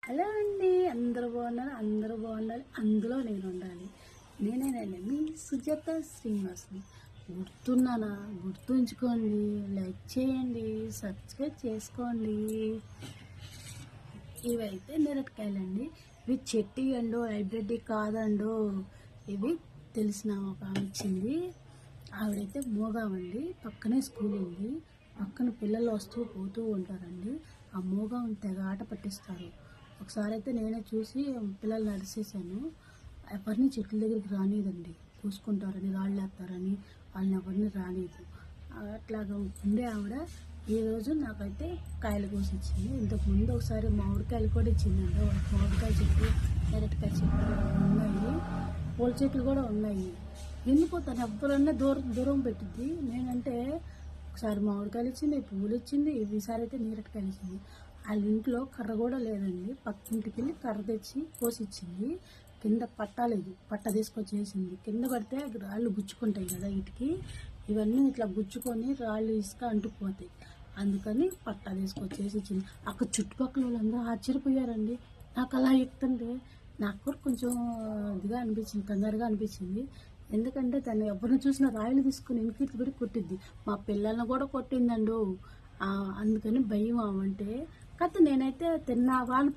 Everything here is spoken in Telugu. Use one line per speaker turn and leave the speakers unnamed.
హలో అండి, అందరూ బాగున్నారు, అందరూ బాగుండాలి, అందులో నేను ఉండాలి. నేనేనండి మీ సుజాత శ్రీనివాస్ని. గుర్తున్నానా? గుర్తుంచుకోండి, లైక్ చేయండి, సబ్స్క్రైబ్ చేసుకోండి. ఇవైతే నేరటికాయలండి. ఇవి చెట్టి అండో హైబ్రిడ్ కాదండో. ఇవి తెలిసిన ఒక ఆమె ఇచ్చింది. ఆవిడైతే మోగామండి, పక్కనే స్కూల్ ఉంది, పక్కన పిల్లలు వస్తూ పోతూ ఉంటారండి. ఆ మోగామని తెగ ఆట పట్టిస్తారు. ఒకసారి అయితే నేనే చూసి పిల్లలు నడిచేసాను. ఎవరిని చెట్ల దగ్గరికి రానిదండి, చూసుకుంటారని, రాళ్ళు వేస్తారని వాళ్ళని ఎవరిని రానిదు. అట్లాగా ఉండే ఆవిడ ఈరోజు నాకైతే కాయలు కోసి ఇచ్చింది. ఇంతకుముందు ఒకసారి మామిడికాయలు కూడా ఇచ్చిందండి. మామిడికాయ చెట్టు, ఎరటికాయ చెట్టు ఉన్నాయి, పూల చెట్లు కూడా ఉన్నాయి. ఎందుకో తను ఎవరన్నా దూరం దూరం పెట్టింది. నేనంటే ఒకసారి మామిడికాయలు ఇచ్చింది, పువ్వులు ఇచ్చింది, ఈసారి అయితే నీరటికాయలు ఇచ్చింది. వాళ్ళ ఇంట్లో కర్ర కూడా లేదండి, పక్కింటికి వెళ్ళి కర్ర తెచ్చి కోసి ఇచ్చింది. కింద పట్టలేదు, పట్ట తీసుకొచ్చి వేసింది. కింద పడితే రాళ్ళు గుచ్చుకుంటాయి కదా వీటికి, ఇవన్నీ ఇట్లా గుచ్చుకొని రాళ్ళు ఇసుక అంటుకుపోతాయి. అందుకని పట్ట తీసుకొచ్చేసి ఇచ్చింది. అక్కడ చుట్టుపక్కల వాళ్ళందరూ ఆశ్చర్యపోయారండి. నాకు అలా ఎక్కుతుంటే నాకు కూడా కొంచెం ఇదిగా అనిపించింది, కంగారుగా అనిపించింది. ఎందుకంటే తను ఎవరిని చూసినా రాయలు తీసుకుని ఇంటికి కూడా కొట్టిద్ది. మా పిల్లల్ని కూడా కొట్టిందండు. అందుకని భయం అవంటే. కాకపోతే నేనైతే తిన్నావా అని